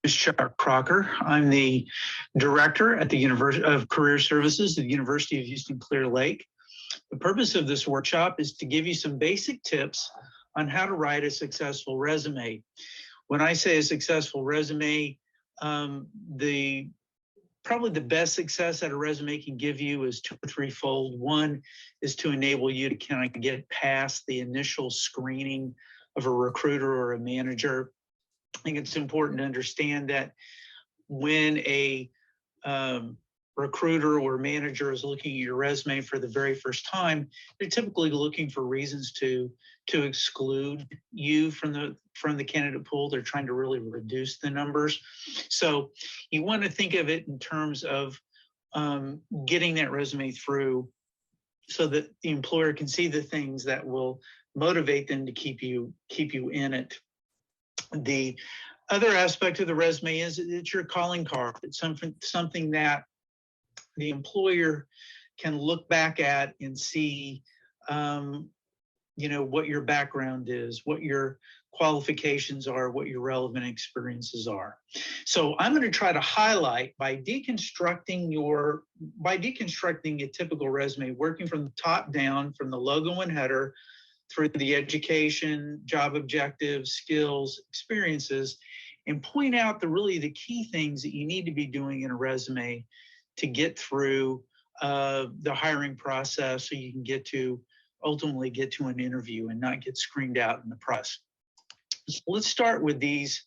is Chuck Crocker. I'm the director at the University of Career Services at the University of Houston Clear Lake. The purpose of this workshop is to give you some basic tips on how to write a successful resume. When I say a successful resume, probably the best success that a resume can give you is two or threefold. One is to enable you to kind of get past the initial screening of a recruiter or a manager. I think it's important to understand that when a recruiter or manager is looking at your resume for the very first time, they're typically looking for reasons to exclude you from the candidate pool. They're trying to really reduce the numbers. So you want to think of it in terms of getting that resume through so that the employer can see the things that will motivate them to keep you in it. The other aspect of the resume is it's your calling card. It's something that the employer can look back at and see, what your background is, what your qualifications are, what your relevant experiences are. So I'm going to try to highlight by deconstructing a typical resume, working from the top down, from the logo and header, through the education, job objectives, skills, experiences, and point out the key things that you need to be doing in a resume to get through the hiring process so you can ultimately get to an interview and not get screened out in the press. So let's start with these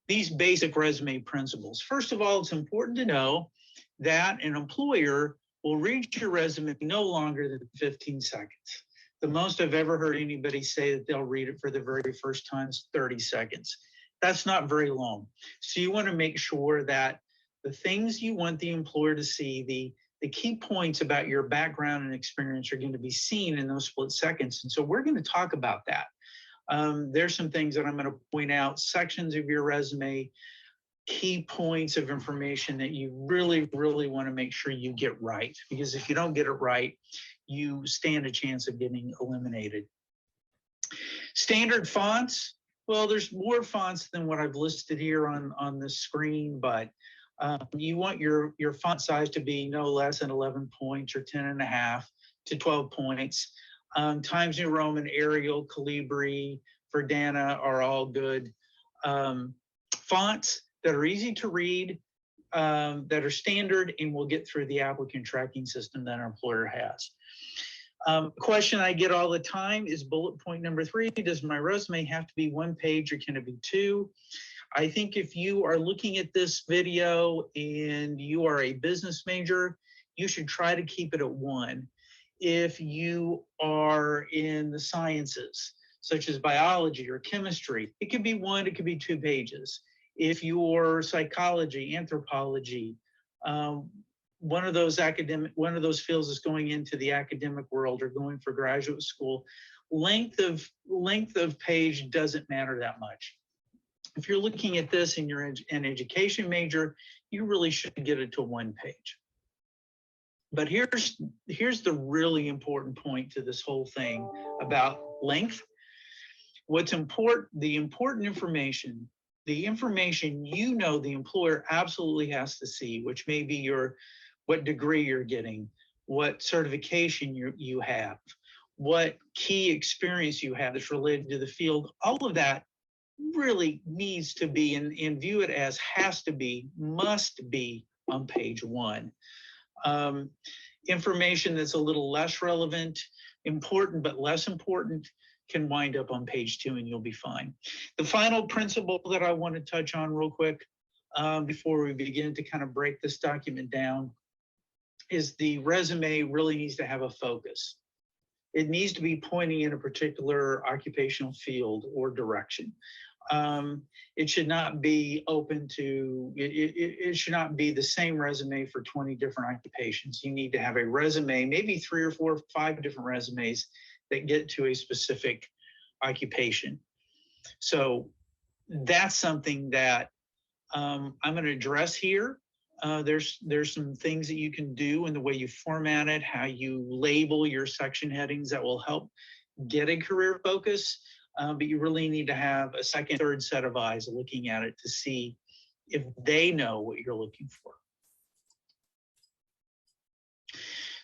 basic resume principles. First of all, it's important to know that an employer will read your resume no longer than 15 seconds. The most I've ever heard anybody say that they'll read it for the very first time is 30 seconds. That's not very long. So you want to make sure that the things you want the employer to see, the key points about your background and experience are going to be seen in those split seconds. And so we're going to talk about that. There's some things that I'm going to point out, sections of your resume, key points of information that you really, really want to make sure you get right. Because if you don't get it right, you stand a chance of getting eliminated. Standard fonts. Well, there's more fonts than what I've listed here on the screen, but you want your font size to be no less than 11 points or 10.5 to 12 points. Times New Roman, Arial, Calibri, Verdana are all good fonts that are easy to read, that are standard, and will get through the applicant tracking system that our employer has. Question I get all the time is bullet point number 3. Does my resume have to be 1 page or can it be 2? I think if you are looking at this video and you are a business major, you should try to keep it at 1. If you are in the sciences, such as biology or chemistry, it could be 1, it could be 2 pages. If you're psychology, anthropology, one of those fields is going into the academic world or going for graduate school, length of page doesn't matter that much. If you're looking at this and you're an education major, you really should get it to 1 page. But here's the really important point to this whole thing about length. What's important, the important information, the information the employer absolutely has to see, which may be what degree you're getting, what certification you have, what key experience you have that's related to the field. All of that really needs to be, and view it as must be on page 1. Information that's a little less relevant, important but less important, can wind up on page 2 and you'll be fine. The final principle that I want to touch on real quick before we begin to kind of break this document down is the resume really needs to have a focus. It needs to be pointing in a particular occupational field or direction. It should not be it should not be the same resume for 20 different occupations. You need to have a resume, maybe 3 or 4 or 5 different resumes that get to a specific occupation. So that's something that I'm going to address here. There's some things that you can do in the way you format it, how you label your section headings that will help get a career focus. But you really need to have a second, third set of eyes looking at it to see if they know what you're looking for.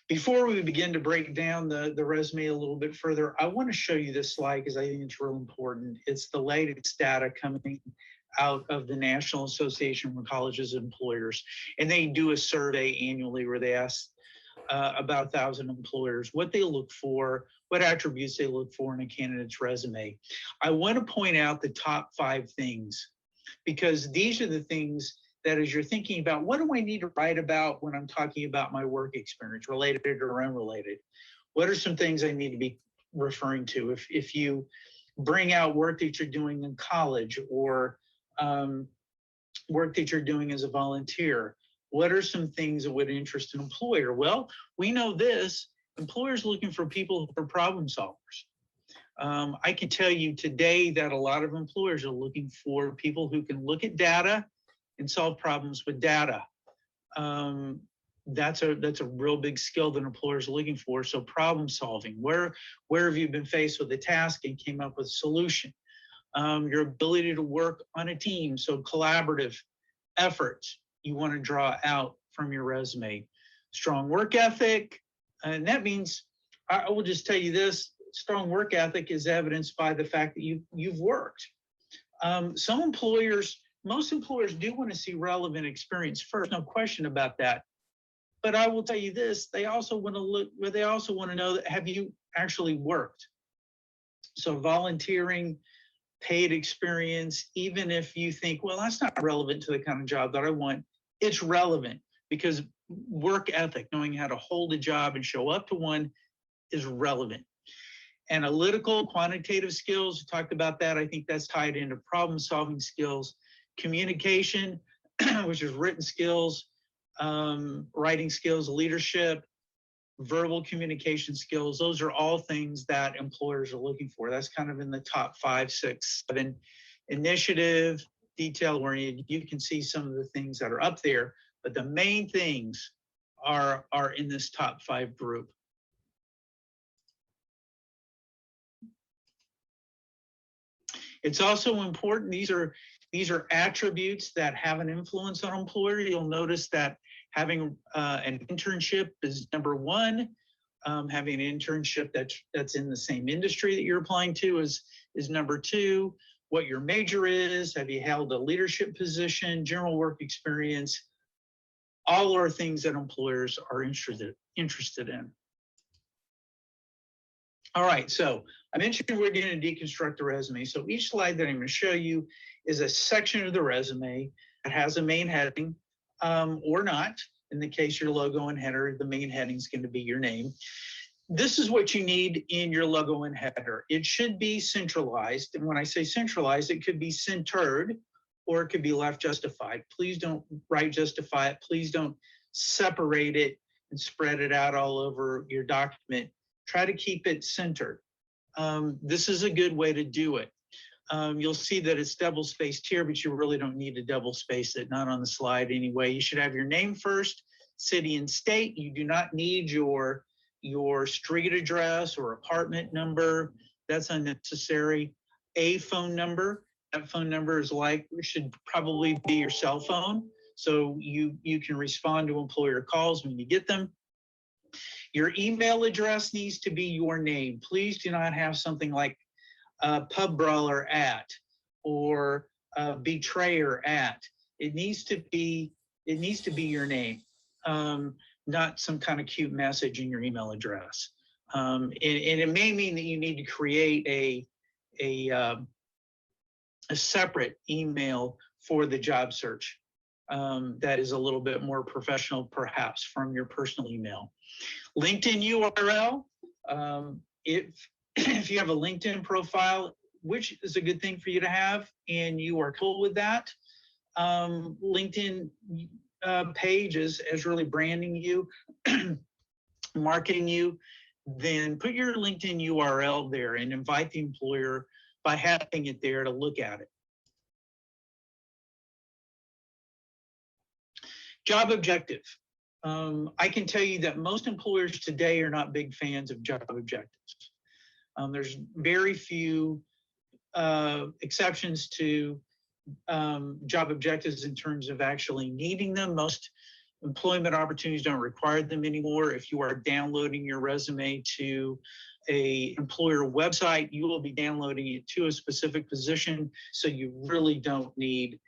Before we begin to break down the resume a little bit further, I want to show you this slide because I think it's real important. It's the latest data coming out of the National Association for Colleges and Employers. And they do a survey annually where they ask about 1,000 employers what they look for, what attributes they look for in a candidate's resume. I want to point out the top 5 things, because these are the things that as you're thinking about, what do I need to write about when I'm talking about my work experience, related or unrelated? What are some things I need to be referring to? If you bring out work that you're doing in college or work that you're doing as a volunteer, what are some things that would interest an employer? Well, we know this, employers looking for people who are problem solvers. I can tell you today that a lot of employers are looking for people who can look at data and solve problems with data. That's a real big skill that employers are looking for. So problem solving, where have you been faced with a task and came up with a solution? Your ability to work on a team, so collaborative efforts you want to draw out from your resume. Strong work ethic, and that means, I will just tell you this, strong work ethic is evidenced by the fact that you've worked. Some employers, most employers do want to see relevant experience first, no question about that. But I will tell you this, they also want to know that have you actually worked? So volunteering, paid experience, even if you think, well, that's not relevant to the kind of job that I want, it's relevant because work ethic, knowing how to hold a job and show up to one, is relevant. Analytical, quantitative skills, we talked about that. I think that's tied into problem solving skills. Communication, which is written skills, writing skills, leadership, verbal communication skills. Those are all things that employers are looking for. That's kind of in the top 5, 6, 7. Initiative, detail oriented. You can see some of the things that are up there, but the main things are in this top 5 group. It's also important, these are attributes that have an influence on employer. You'll notice that having an internship is number 1. Having an internship that's in the same industry that you're applying to is number 2. What your major is, have you held a leadership position, general work experience, all are things that employers are interested in. All right, so I mentioned we're going to deconstruct the resume. So each slide that I'm going to show you is a section of the resume that has a main heading or not. In the case your logo and header, the main heading is going to be your name. This is what you need in your logo and header. It should be centralized. And when I say centralized, it could be centered or it could be left justified. Please don't right justify it. Please don't separate it and spread it out all over your document. Try to keep it centered. This is a good way to do it. You'll see that it's double spaced here, but you really don't need to double space it, not on the slide anyway. You should have your name first, city and state. You do not need your street address or apartment number. That's unnecessary. A phone number. That phone number should probably be your cell phone. So you can respond to employer calls when you get them. Your email address needs to be your name. Please do not have something like pub brawler @ or betrayer @. It needs to be your name, not some kind of cute message in your email address. And it may mean that you need to create a separate email for the job search that is a little bit more professional, perhaps, from your personal email. LinkedIn URL. If you have a LinkedIn profile, which is a good thing for you to have, and you are cool with that, LinkedIn page is really branding you, marketing you, then put your LinkedIn URL there and invite the employer by having it there to look at it. Job objective. I can tell you that most employers today are not big fans of job objectives. There's very few exceptions to job objectives in terms of actually needing them. Most employment opportunities don't require them anymore. If you are downloading your resume to a employer website, you will be downloading it to a specific position, so you really don't need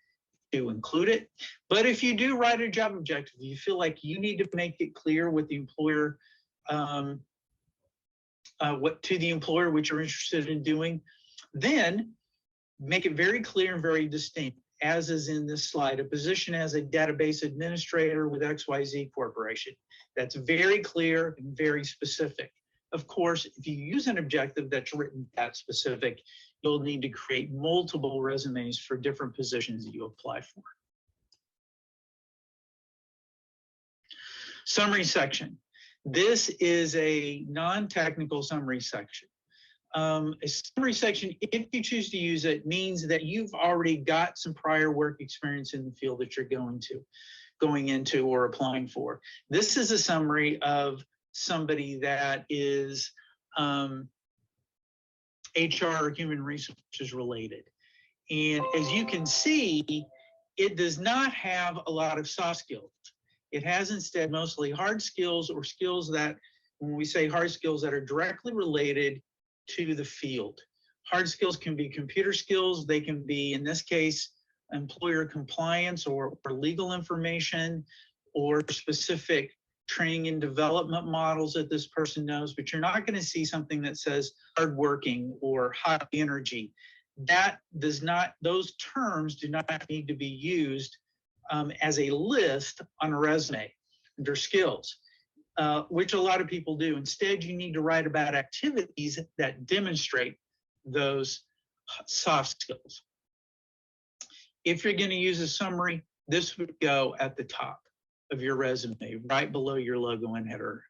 to include it. But if you do write a job objective, you feel like you need to make it clear with the employer, what to the employer what you're interested in doing, then make it very clear and very distinct, as is in this slide, a position as a database administrator with XYZ Corporation. That's very clear and very specific. Of course, if you use an objective that's written that specific, you'll need to create multiple resumes for different positions that you apply for. Summary section. This is a non-technical summary section. A summary section, if you choose to use it, means that you've already got some prior work experience in the field that you're going into or applying for. This is a summary of somebody that is HR or human resources related. And as you can see, it does not have a lot of soft skills. It has instead mostly hard skills, or skills that, when we say hard skills, that are directly related to the field. Hard skills can be computer skills. They can be, in this case, employer compliance or legal information, or specific training and development models that this person knows, but you're not going to see something that says hardworking or high energy. That does not, those terms do not need to be used as a list on a resume under skills, which a lot of people do. Instead, you need to write about activities that demonstrate those soft skills. If you're going to use a summary, this would go at the top of your resume, right below your logo and header.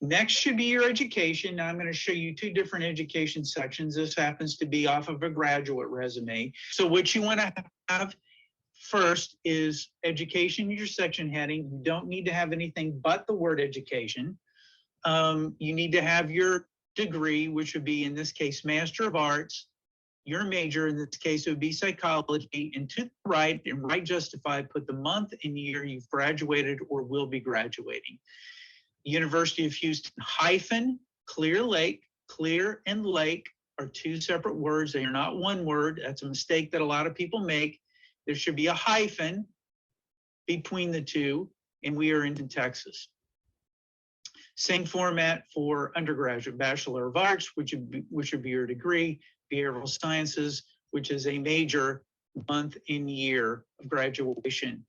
Next should be your education. Now I'm going to show you two different education sections. This happens to be off of a graduate resume. So what you want to have first is education, your section heading. You don't need to have anything but the word education. You need to have your degree, which would be, in this case, Master of Arts. Your major, in this case, it would be psychology. And to the right, and right justified, put the month and year you've graduated or will be graduating. University of Houston hyphen Clear Lake. Clear and Lake are two separate words. They are not one word. That's a mistake that a lot of people make. There should be a hyphen between the two, and we are in Texas. Same format for undergraduate, Bachelor of Arts, which would be your degree, Behavioral Sciences, which is a major, month and year of graduation.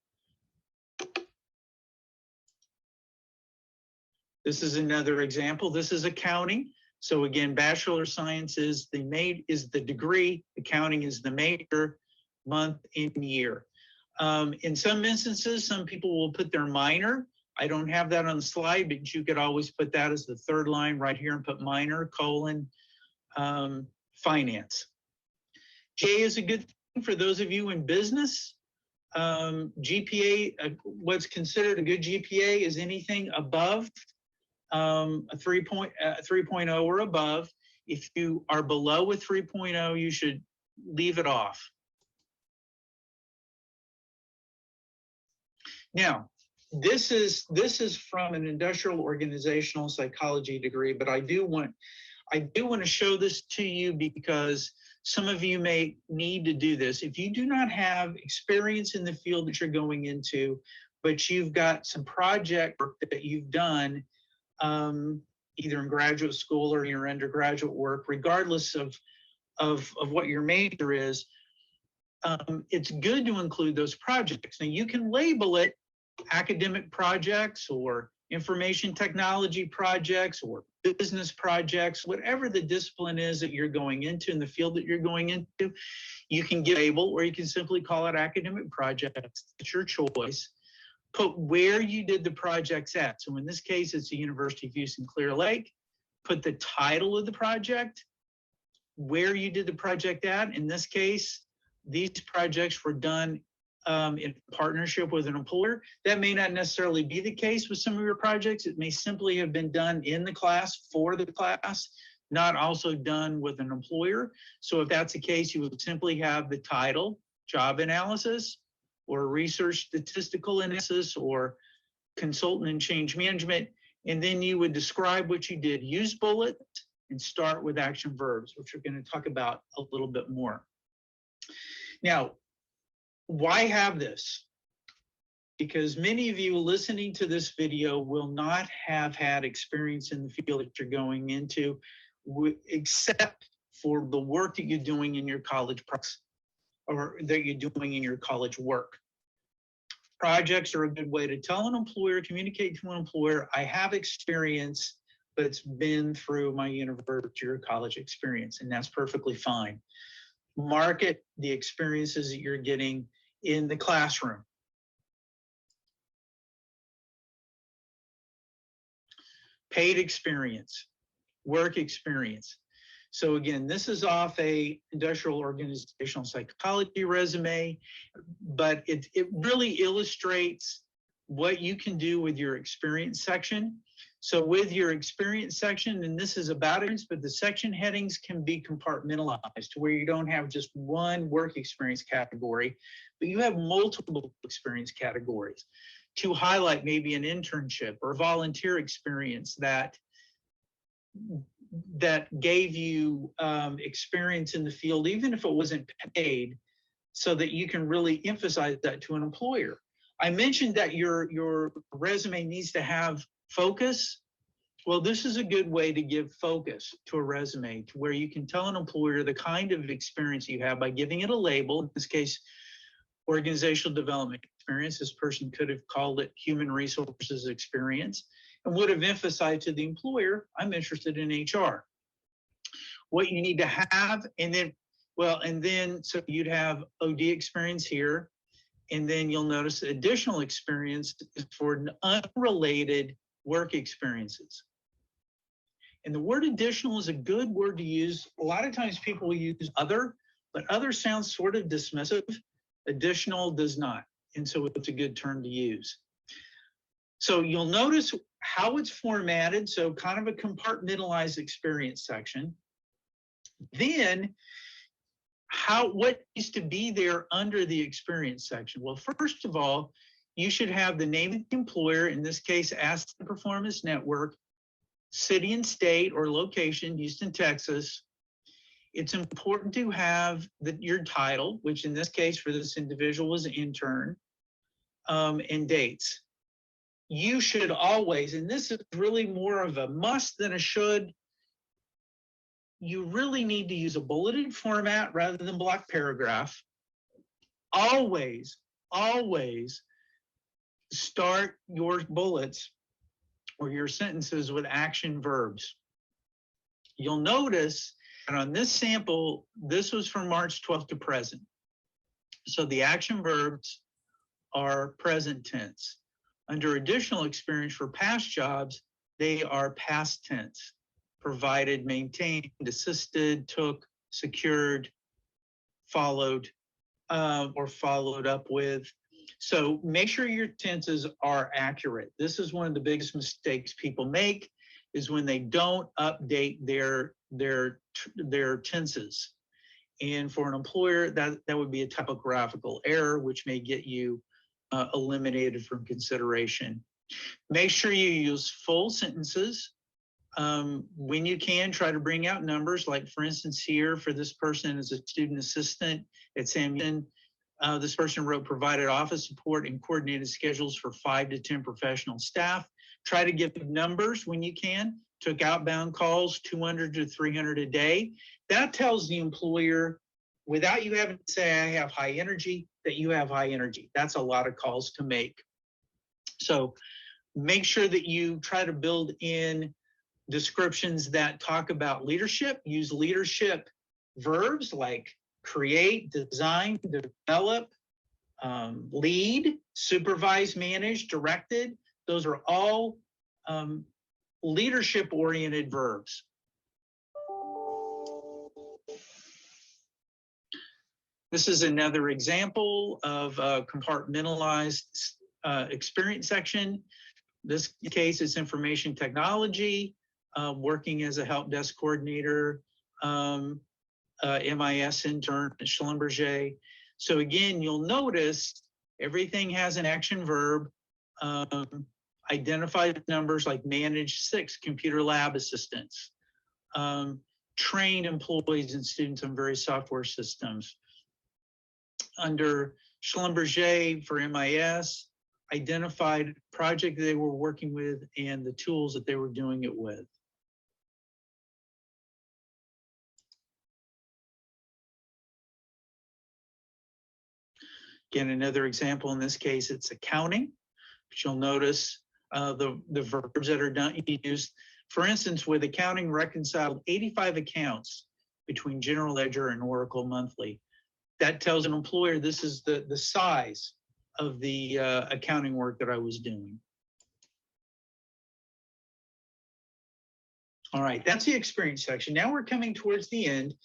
This is another example. This is accounting. So again, Bachelor of Science is the degree, accounting is the major, month and year. In some instances, some people will put their minor. I don't have that on the slide, but you could always put that as the third line right here and put minor, colon, finance. J is a good thing for those of you in business. GPA, what's considered a good GPA is anything above a 3.0 or above. If you are below a 3.0, you should leave it off. Now, this is from an industrial organizational psychology degree, but I do want to show this to you because some of you may need to do this. If you do not have experience in the field that you're going into, but you've got some project work that you've done, either in graduate school or your undergraduate work, regardless of what your major is, it's good to include those projects. Now you can label it academic projects or information technology projects or business projects, whatever the discipline is that you're going into in the field that you're going into, you can give a label, or you can simply call it academic projects. It's your choice. Put where you did the projects at. So in this case, it's the University of Houston Clear Lake. Put the title of the project, where you did the project at. In this case, these projects were done in partnership with an employer. That may not necessarily be the case with some of your projects. It may simply have been done in the class for the class. not also done with an employer. So if that's the case, you would simply have the title, job analysis, or research statistical analysis, or consultant in change management, and then you would describe what you did. Use bullets and start with action verbs, which we're going to talk about a little bit more. Now, why have this? Because many of you listening to this video will not have had experience in the field that you're going into, except for the work that you're doing in your college practice or that you're doing in your college work. Projects are a good way to tell an employer, communicate to an employer, I have experience, but it's been through my university or college experience, and that's perfectly fine. Market the experiences that you're getting in the classroom. Paid experience, work experience. So again, this is off a industrial organizational psychology resume, but it really illustrates what you can do with your experience section. So with your experience section, and this is about it, but the section headings can be compartmentalized to where you don't have just one work experience category, but you have multiple experience categories to highlight maybe an internship or volunteer experience that gave you experience in the field, even if it wasn't paid, so that you can really emphasize that to an employer. I mentioned that your resume needs to have focus. Well, this is a good way to give focus to a resume, to where you can tell an employer the kind of experience you have by giving it a label. In this case, organizational development experience. This person could have called it human resources experience, and would have emphasized to the employer, I'm interested in HR. What you need to have, and then, so you'd have OD experience here, and then you'll notice the additional experience is for unrelated work experiences. And the word additional is a good word to use. A lot of times people will use other, but other sounds sort of dismissive. Additional does not, and so it's a good term to use. So you'll notice how it's formatted, so kind of a compartmentalized experience section. Then what needs to be there under the experience section? Well, first of all, you should have the name of the employer, in this case, Asset Performance Network, city and state or location, Houston, Texas. It's important to have your title, which in this case for this individual was intern, and dates. You should always, and this is really more of a must than a should, you really need to use a bulleted format rather than block paragraph. Always, always start your bullets or your sentences with action verbs. You'll notice that on this sample, this was from March 12th to present. So the action verbs are present tense. Under additional experience for past jobs, they are past tense: provided, maintained, assisted, took, secured, followed, or followed up with. So make sure your tenses are accurate. This is one of the biggest mistakes people make, is when they don't update their tenses. And for an employer, that would be a typographical error, which may get you eliminated from consideration. Make sure you use full sentences. When you can, try to bring out numbers, like for instance here, for this person as a student assistant at Sam Houston, this person wrote provided office support and coordinated schedules for 5 to 10 professional staff. Try to give numbers when you can. Took outbound calls, 200 to 300 a day. That tells the employer, without you having to say I have high energy, that you have high energy. That's a lot of calls to make. So make sure that you try to build in descriptions that talk about leadership. Use leadership verbs like create, design, develop, lead, supervise, manage, directed. Those are all leadership-oriented verbs. This is another example of a compartmentalized experience section. This case is information technology. working as a help desk coordinator, MIS intern at Schlumberger. So again, you'll notice everything has an action verb. Identify numbers like manage 6 computer lab assistants, trained employees and students on various software systems. Under Schlumberger for MIS, identified project they were working with and the tools that they were doing it with. Again, another example in this case, it's accounting, but you'll notice the verbs that are done used. For instance, with accounting, reconciled 85 accounts between General Ledger and Oracle Monthly. That tells an employer this is the size of the accounting work that I was doing. All right, that's the experience section. Now we're coming towards the end.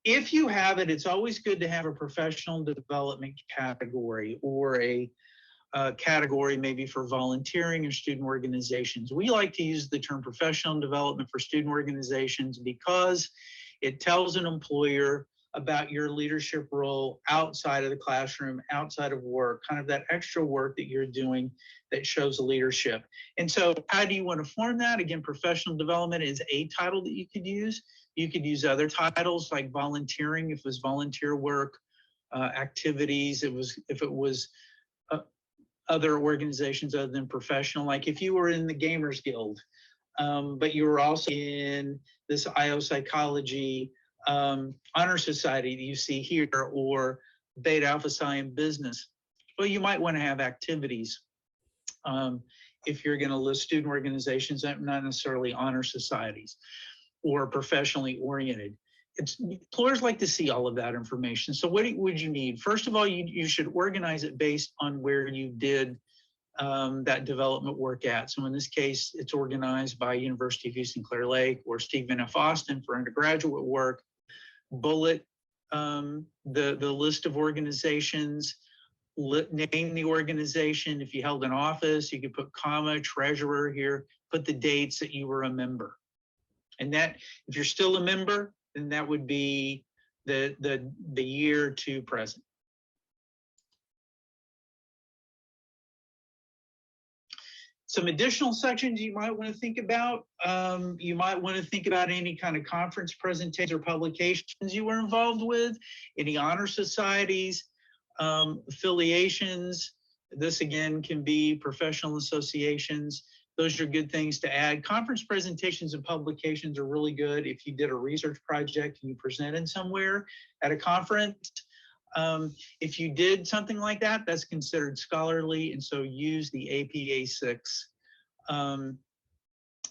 If you have it, it's always good to have a professional development category or a category maybe for volunteering or student organizations. We like to use the term professional development for student organizations because it tells an employer about your leadership role outside of the classroom, outside of work, kind of that extra work that you're doing that shows leadership. And so how do you want to form that? Again, professional development is a title that you could use. You could use other titles like volunteering, if it was volunteer work, activities, if it was other organizations other than professional, like if you were in the Gamers Guild, but you were also in this IO Psychology Honor Society that you see here, or Beta Alpha Psi in business. Well, you might want to have activities if you're going to list student organizations, not necessarily honor societies or professionally oriented. Employers like to see all of that information. So what would you need? First of all, you should organize it based on where you did that development work at. So in this case, it's organized by University of Houston Clear Lake or Stephen F. Austin for undergraduate work. Bullet the list of organizations, name the organization. If you held an office, you could put comma, treasurer here, put the dates that you were a member. And that, if you're still a member, then that would be the year to present. Some additional sections you might want to think about. You might want to think about any kind of conference presentations or publications you were involved with, any honor societies, affiliations. This again can be professional associations. Those are good things to add. Conference presentations and publications are really good if you did a research project and you presented somewhere at a conference. If you did something like that, that's considered scholarly, and so use the APA 6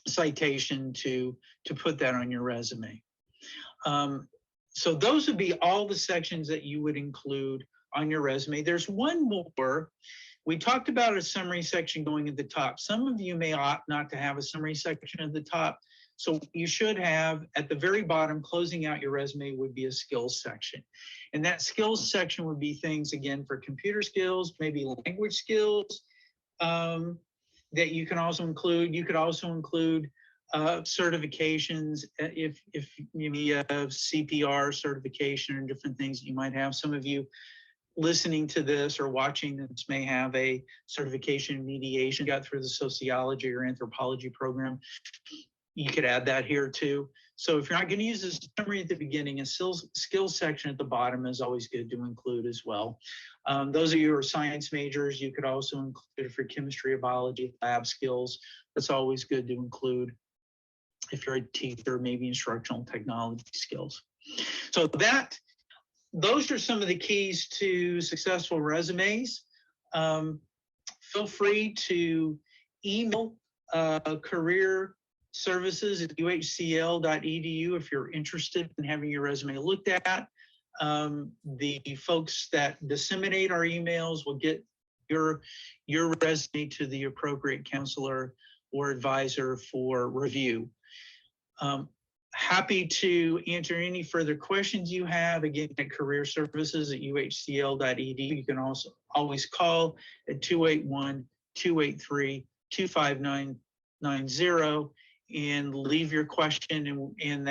citation to put that on your resume. So those would be all the sections that you would include on your resume. There's one more. We talked about a summary section going at the top. Some of you may opt not to have a summary section at the top. So you should have at the very bottom, closing out your resume would be a skills section. And that skills section would be things, again, for computer skills, maybe language skills that you can also include. You could also include certifications if you have CPR certification and different things that you might have. Some of you listening to this or watching this may have a certification in mediation, got through the sociology or anthropology program. You could add that here too. So if you're not going to use this summary at the beginning, a skills section at the bottom is always good to include as well. Those of you who are science majors, you could also include it for chemistry or biology, lab skills. That's always good to include. If you're a teacher, maybe instructional technology skills. So those are some of the keys to successful resumes. Feel free to email career services at uhcl.edu if you're interested in having your resume looked at. The folks that disseminate our emails will get your resume to the appropriate counselor or advisor for review. Happy to answer any further questions you have, again, at career services at uhcl.edu. You can also always call at 281-283-25990. and leave your question, and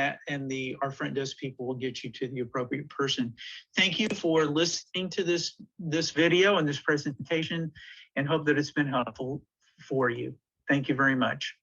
our front desk people will get you to the appropriate person. Thank you for listening to this video and this presentation, and hope that it's been helpful for you. Thank you very much.